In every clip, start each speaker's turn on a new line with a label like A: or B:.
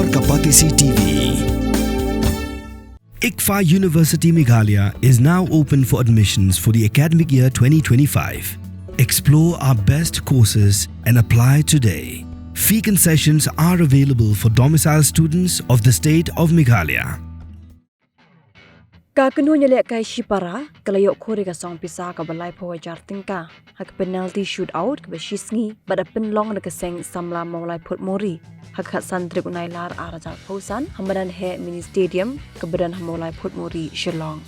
A: और Kapatisi TV. ICFA University Meghalaya is now open for admissions for the academic year 2025. Explore our best courses and apply today. Fee concessions are available for domicile students of the state of Meghalaya.
B: Kakenu nyelek kai Shipara, kalayok Khur ka song pisa ka balai po Hajar tingka. Hak penalty shootout ka beshisngi, bada penlong na ka Seng Samla Mawlai Phudmuri. Hak khatsan trip unai lar arajal pausan, hamadan he mini stadium ka badan Mawlai Phudmuri Shillong.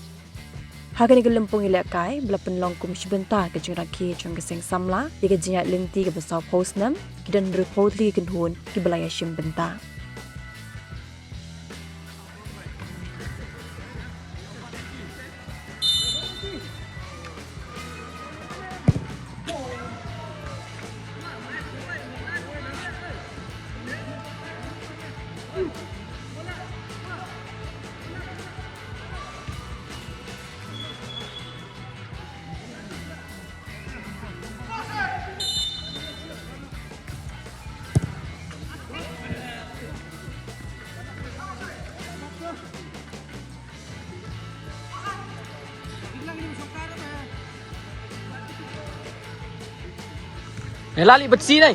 B: Hakani ka lempung nyelek kai, bala penlong kum shibenta ka chung rakhi chung ka Seng Samla, ika jinyat linti ka basaw pausnam, kidan reportli kan hun ki balaya shimbenta.
C: Lali bersih ni.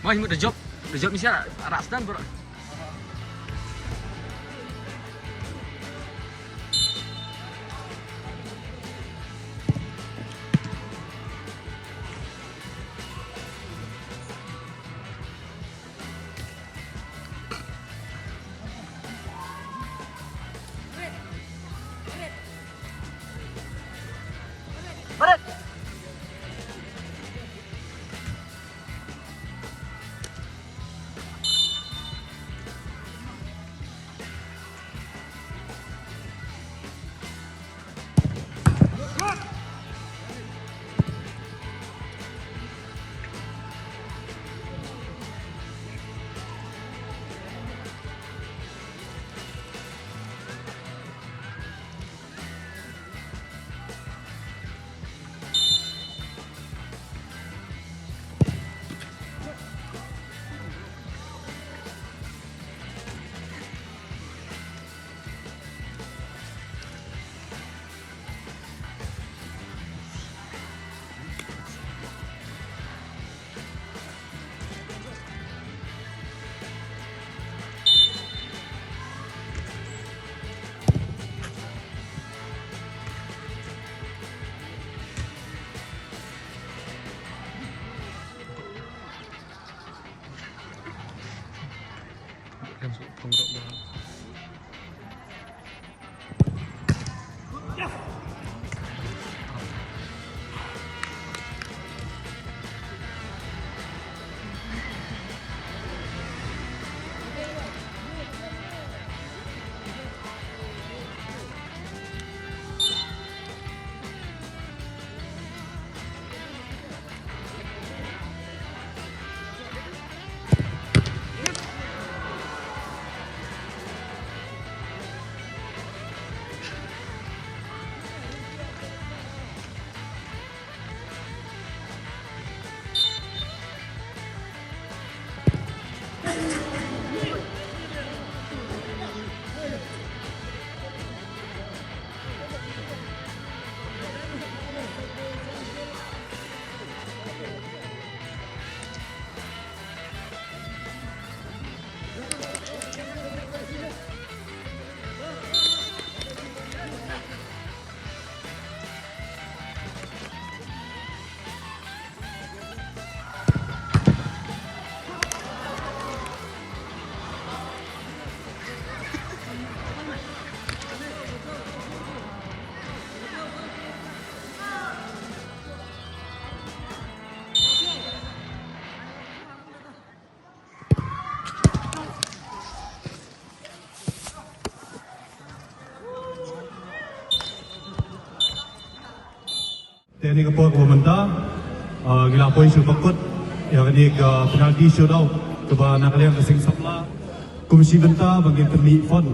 C: Wah, ini the job ni siapa? Arak sedang bro.
D: ini ke pemerintah gila poin shoot bakut yang ini ke penalti shootout ke nak kalian ke Seng Samla komisi benta bagi termi fon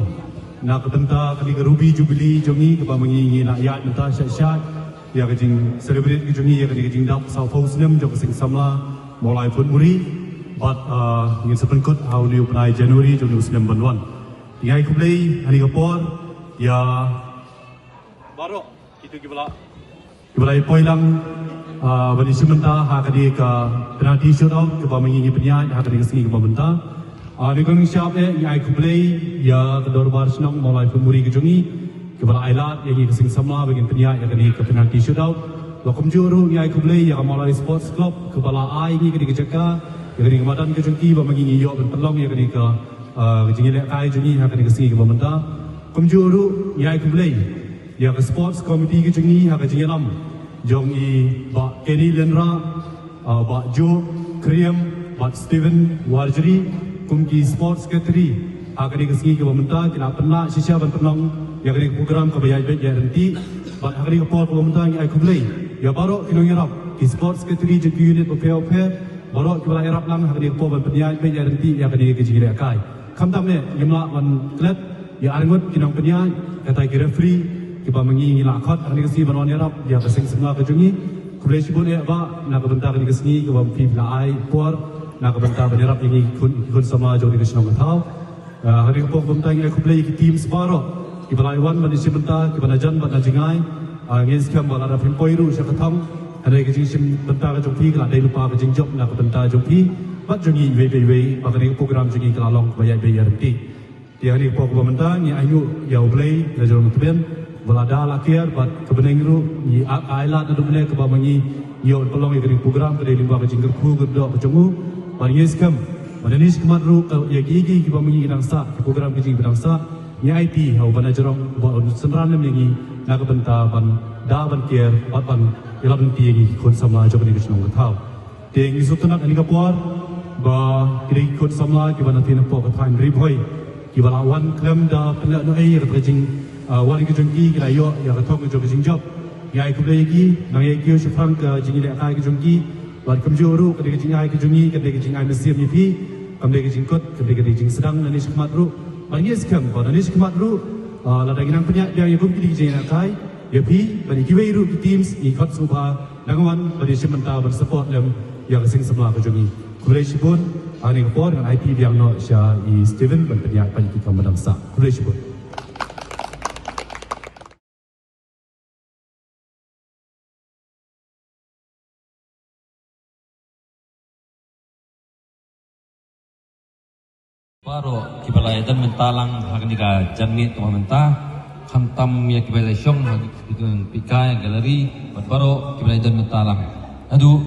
D: nak ke benta kali ke Ruby Jubilee jongi ke mengingi nak yat benta syat ya ke jing celebrate ke jongi ya ke jing dap South House nem jog Seng Samla Mawlai Phudmuri but ingin sepenkut hau liu penai Januari jog 2019 tinggal ku play hari ke por ya baru kita kibala poin lang bani sementara hak dia ke penalti shootout ke mengingi penyanyi hak dia ke sini ke pemerintah di kong siap yang aku play ya kedua bar senang Mawlai Phudmuri ke jongi ke bala ailat yang ke Seng Samla bagian penyanyi yang ke penalti shootout lokum juru yang aku play ya Mawlai Sports Club ke bala ai ni ke jaga yang ke madan ke jongi ba mengingi yo ben pelong yang ke jengi lek kai jongi hak dia ke sini ke pemerintah kum juru yang aku play ya ke sports committee ke jongi hak jengi lam jong i ba Kenny Lenra ba Jo Kriam ba Steven Warjri kumki sports secretary agari kesini ke pemerintah kena pernah sisya ban penong ya agari program ke bayar bet ya nanti ba agari ke pemerintah yang aku play ya baru kino ngerap ki sports secretary je unit of fair baru ke bala erap lang agari ke ban penyak bet ya nanti ya agari ke jigi kai kamtam ne yamla ban club ya aringot kinong penyak kata ki referee kita mengingi lakot hari kesini banwan Arab dia kesing semua kejungi kulai sibuk ya ba nak bentar hari kesini ke bam fi lai por nak bentar berharap ini kun sama jauh di kesini tahu hari kepok bentar yang aku play tim separo kita laiwan bani sebentar kita najan bat najingai ngin skam bala ada pimpoiru saya ketang hari kesini bentar ke jumpi kalau ada lupa ke jingjok nak bentar jumpi bat jungi we hari program jungi kelalong bayar nanti di hari kepok bentar yang ayu ya play jauh kemudian Belada lakiar bat kebenengru ni ailat adu mene ke bamangi yo pelong ke program ke limba ke jingger ku ke do pecungu bani skam bani skmat ru ke ya gigi ke bamangi nang sa program ke jingger sa ni IT hau bana jerong bo senran nem ngi nak benta ban da ban kier bat ban ilam ti ngi kon samla jo bani kesnong thau teng isu tunak ani kapor ba kiri kon samla ke bana tin po ka thain ri bhoi ki bala wan klem da pela no ai ke jing wali ke jongki kira yo ya ke thong ke jong jingjop ya ku le gi nang ye ki su phang ke jingi le kai ke jongki wali kum juru ke jing ai ke jongi ke jing ai mesim ni pi kam le ke jing kot ke jing sedang nani skmat ru bani skam ko nani skmat ru la da ginang punya dia ye kum ki jing ai kai ye pi bani ki wei ru teams i kot suba nangwan bani sementara bersupport lem ya ke Seng Samla ke jongi ku le sibun ani ko dengan IT yang no sya i Steven ban penyak pan kita menangsa ku le sibun
E: baru kibala dan mentalang hak nika jamit ke mentah khantam ya kibala syong hak itu pikai galeri baru kibala dan mentalang adu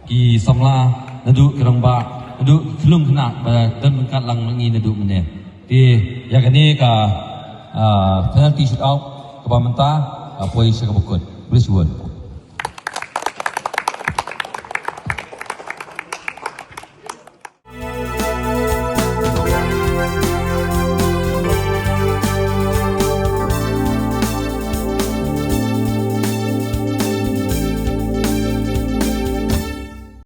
E: ki samla adu kirangba adu kelung kena dan mengkat lang mengi adu mene di ya kini ka penalty shoot out ke mentah apoi sekabukut boleh suwon